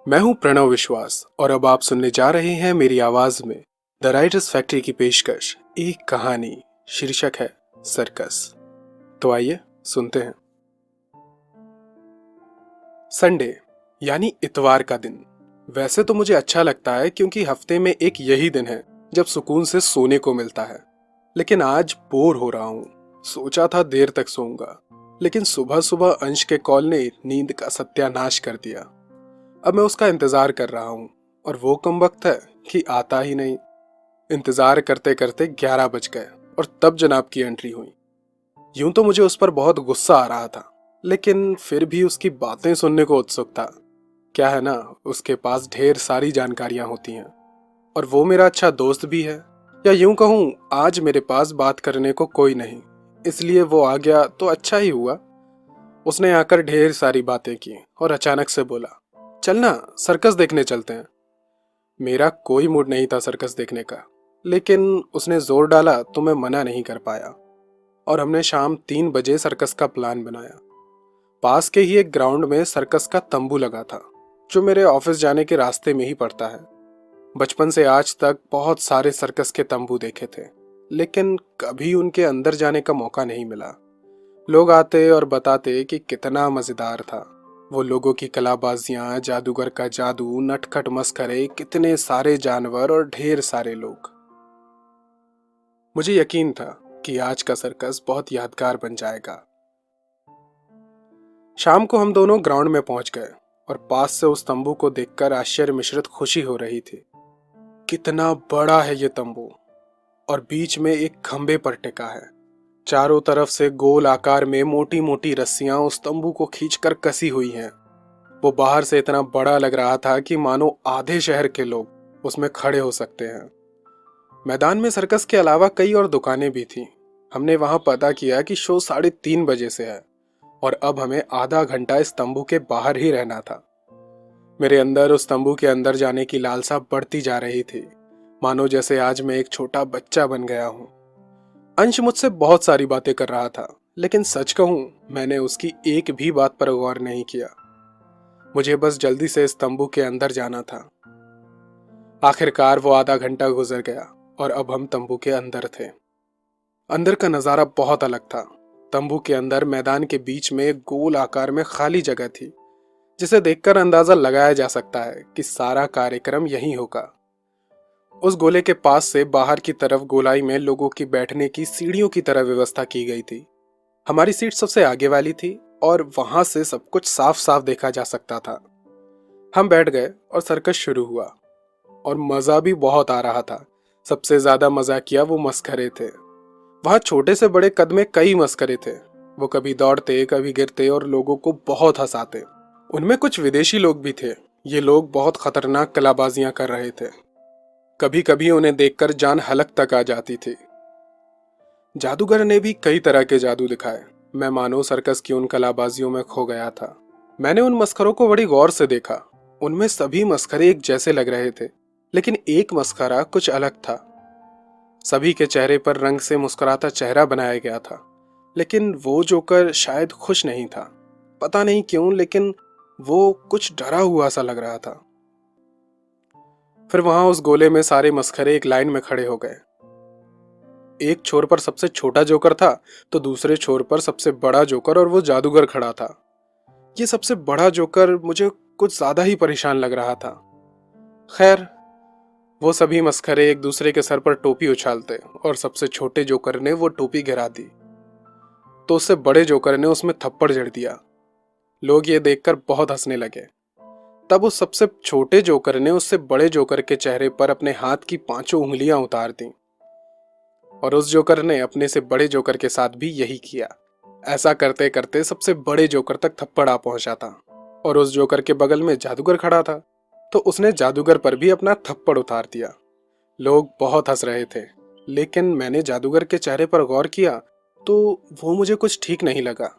मैं हूं प्रणव विश्वास और अब आप सुनने जा रहे हैं मेरी आवाज में द राइटर्स फैक्ट्री की पेशकश एक कहानी। शीर्षक है सर्कस। तो आइए सुनते हैं। संडे यानी इतवार का दिन वैसे तो मुझे अच्छा लगता है क्योंकि हफ्ते में एक यही दिन है जब सुकून से सोने को मिलता है। लेकिन आज बोर हो रहा हूं। सोचा था देर तक सोऊंगा, लेकिन सुबह सुबह अंश के कॉल ने नींद का सत्यानाश कर दिया। अब मैं उसका इंतजार कर रहा हूं और वो कम वक्त है कि आता ही नहीं। इंतजार करते करते 11 बज गए और तब जनाब की एंट्री हुई। यूं तो मुझे उस पर बहुत गुस्सा आ रहा था, लेकिन फिर भी उसकी बातें सुनने को उत्सुक था। क्या है ना, उसके पास ढेर सारी जानकारियां होती हैं और वो मेरा अच्छा दोस्त भी है। या यूं कहूं, आज मेरे पास बात करने को कोई नहीं, इसलिए वो आ गया तो अच्छा ही हुआ। उसने आकर ढेर सारी बातें की और अचानक से बोला, चलना सर्कस देखने चलते हैं। मेरा कोई मूड नहीं था सर्कस देखने का, लेकिन उसने जोर डाला तो मैं मना नहीं कर पाया और हमने शाम 3 बजे सर्कस का प्लान बनाया। पास के ही एक ग्राउंड में सर्कस का तंबू लगा था, जो मेरे ऑफिस जाने के रास्ते में ही पड़ता है। बचपन से आज तक बहुत सारे सर्कस के तंबू देखे थे, लेकिन कभी उनके अंदर जाने का मौका नहीं मिला। लोग आते और बताते कि कितना मजेदार था। वो लोगों की कलाबाजियां, जादूगर का जादू, नटखट मस्खरे, कितने सारे जानवर और ढेर सारे लोग। मुझे यकीन था कि आज का सर्कस बहुत यादगार बन जाएगा। शाम को हम दोनों ग्राउंड में पहुंच गए और पास से उस तंबू को देखकर आश्चर्य मिश्रित खुशी हो रही थी। कितना बड़ा है ये तंबू, और बीच में एक खंबे पर टिका है। चारों तरफ से गोल आकार में मोटी मोटी रस्सियां उस तंबू को खींचकर कसी हुई हैं। वो बाहर से इतना बड़ा लग रहा था कि मानो आधे शहर के लोग उसमें खड़े हो सकते हैं। मैदान में सर्कस के अलावा कई और दुकानें भी थीं। हमने वहां पता किया कि शो 3:30 बजे से है और अब हमें आधा घंटा इस तंबू के बाहर ही रहना था। मेरे अंदर उस तंबू के अंदर जाने की लालसा बढ़ती जा रही थी, मानो जैसे आज मैं एक छोटा बच्चा बन गया हूं। अंश मुझसे बहुत सारी बातें कर रहा था, लेकिन सच कहूं, मैंने उसकी एक भी बात पर गौर नहीं किया। मुझे बस जल्दी से इस तंबू के अंदर जाना था। आखिरकार वो आधा घंटा गुजर गया और अब हम तंबू के अंदर थे। अंदर का नजारा बहुत अलग था। तंबू के अंदर मैदान के बीच में एक गोल आकार में खाली जगह थी, जिसे देखकर अंदाजा लगाया जा सकता है कि सारा कार्यक्रम यहीं होगा। उस गोले के पास से बाहर की तरफ गोलाई में लोगों की बैठने की सीढ़ियों की तरह व्यवस्था की गई थी। हमारी सीट सबसे आगे वाली थी और वहां से सब कुछ साफ साफ देखा जा सकता था। हम बैठ गए और सर्कस शुरू हुआ और मजा भी बहुत आ रहा था। सबसे ज्यादा मजा किया वो मस्खरे थे। वहां छोटे से बड़े कद में कई मस्खरे थे। वो कभी दौड़ते, कभी गिरते और लोगों को बहुत हंसाते। उनमें कुछ विदेशी लोग भी थे। ये लोग बहुत खतरनाक कलाबाजियां कर रहे थे। कभी कभी उन्हें देखकर जान हलक तक आ जाती थी। जादूगर ने भी कई तरह के जादू दिखाए। मैं मानो सर्कस की उन कलाबाजियों में खो गया था। मैंने उन मस्खरों को बड़ी गौर से देखा। उनमें सभी मस्खरे एक जैसे लग रहे थे, लेकिन एक मस्खरा कुछ अलग था। सभी के चेहरे पर रंग से मुस्कुराता चेहरा बनाया गया था, लेकिन वो जोकर शायद खुश नहीं था। पता नहीं क्यों, लेकिन वो कुछ डरा हुआ सा लग रहा था। फिर वहां उस गोले में सारे मस्खरे एक लाइन में खड़े हो गए। एक छोर पर सबसे छोटा जोकर था, तो दूसरे छोर पर सबसे बड़ा जोकर और वो जादूगर खड़ा था। ये सबसे बड़ा जोकर मुझे कुछ ज्यादा ही परेशान लग रहा था। खैर, वो सभी मस्खरे एक दूसरे के सर पर टोपी उछालते और सबसे छोटे जोकर ने वो टोपी गिरा दी, तो उससे बड़े जोकर ने उसमें थप्पड़ जड़ दिया। लोग ये देखकर बहुत हंसने लगे। तब उस सबसे छोटे जोकर ने उससे बड़े जोकर के चेहरे पर अपने हाथ की 5 उंगलियां उतार दी और उस जोकर ने अपने से बड़े जोकर के साथ भी यही किया। ऐसा करते करते सबसे बड़े जोकर तक थप्पड़ आ पहुंचा था और उस जोकर के बगल में जादूगर खड़ा था, तो उसने जादूगर पर भी अपना थप्पड़ उतार दिया। लोग बहुत हंस रहे थे, लेकिन मैंने जादूगर के चेहरे पर गौर किया तो वो मुझे कुछ ठीक नहीं लगा।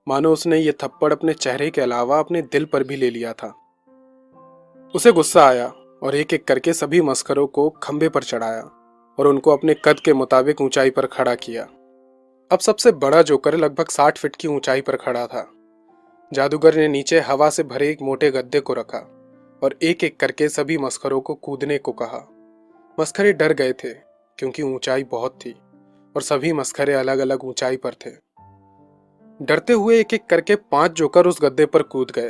मानो उसने ये थप्पड़ अपने चेहरे के अलावा अपने दिल पर भी ले लिया था। उसे गुस्सा आया और एक एक करके सभी मस्खरों को खंबे पर चढ़ाया और उनको अपने कद के मुताबिक ऊंचाई पर खड़ा किया। अब सबसे बड़ा जोकर लगभग 60 फीट की ऊंचाई पर खड़ा था। जादूगर ने नीचे हवा से भरे एक मोटे गद्दे को रखा और एक एक करके सभी मस्खरों को कूदने को कहा। मस्खरे डर गए थे क्योंकि ऊंचाई बहुत थी और सभी मस्खरे अलग अलग ऊंचाई पर थे। डरते हुए एक एक करके 5 जोकर उस गद्दे पर कूद गए।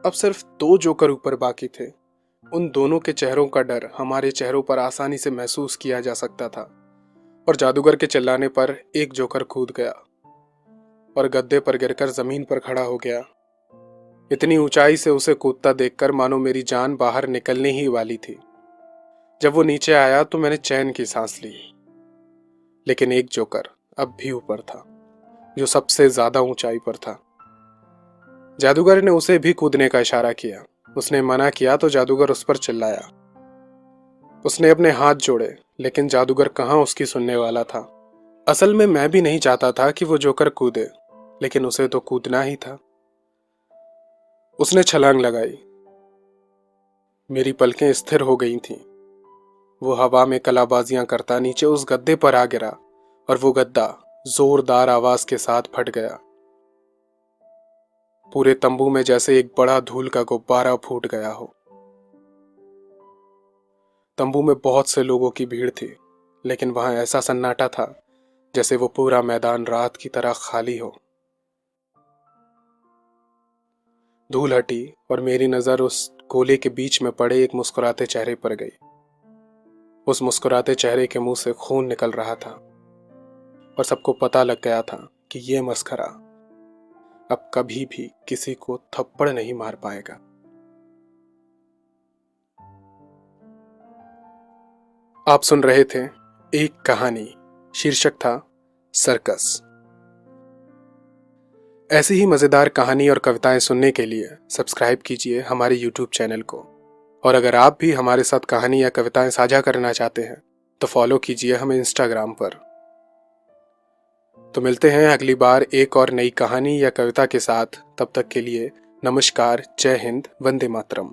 अब सिर्फ 2 जोकर ऊपर बाकी थे। उन दोनों के चेहरों का डर हमारे चेहरों पर आसानी से महसूस किया जा सकता था और जादूगर के चिल्लाने पर एक जोकर कूद गया और गद्दे पर गिरकर जमीन पर खड़ा हो गया। इतनी ऊंचाई से उसे कूदता देखकर मानो मेरी जान बाहर निकलने ही वाली थी। जब वो नीचे आया तो मैंने चैन की सांस ली। लेकिन एक जोकर अब भी ऊपर था, जो सबसे ज्यादा ऊंचाई पर था। जादूगर ने उसे भी कूदने का इशारा किया। उसने मना किया तो जादूगर उस पर चिल्लाया। उसने अपने हाथ जोड़े, लेकिन जादूगर कहाँ उसकी सुनने वाला था। असल में मैं भी नहीं चाहता था कि वो जोकर कूदे, लेकिन उसे तो कूदना ही था। उसने छलांग लगाई। मेरी पलकें स्थिर हो गई थीं। वो हवा में कलाबाजियां करता नीचे उस गद्दे पर आ गिरा और वो गद्दा जोरदार आवाज के साथ फट गया। पूरे तंबू में जैसे एक बड़ा धूल का गुब्बारा फूट गया हो। तंबू में बहुत से लोगों की भीड़ थी, लेकिन वहां ऐसा सन्नाटा था जैसे वो पूरा मैदान रात की तरह खाली हो। धूल हटी और मेरी नजर उस गोले के बीच में पड़े एक मुस्कुराते चेहरे पर गई। उस मुस्कुराते चेहरे के मुंह से खून निकल रहा था और सबको पता लग गया था कि ये मस्खरा अब कभी भी किसी को थप्पड़ नहीं मार पाएगा। आप सुन रहे थे एक कहानी, शीर्षक था सर्कस। ऐसी ही मजेदार कहानी और कविताएं सुनने के लिए सब्सक्राइब कीजिए हमारे YouTube चैनल को। और अगर आप भी हमारे साथ कहानी या कविताएं साझा करना चाहते हैं तो फॉलो कीजिए हमें Instagram पर। तो मिलते हैं अगली बार एक और नई कहानी या कविता के साथ। तब तक के लिए नमस्कार, जय हिंद, वंदे मातरम।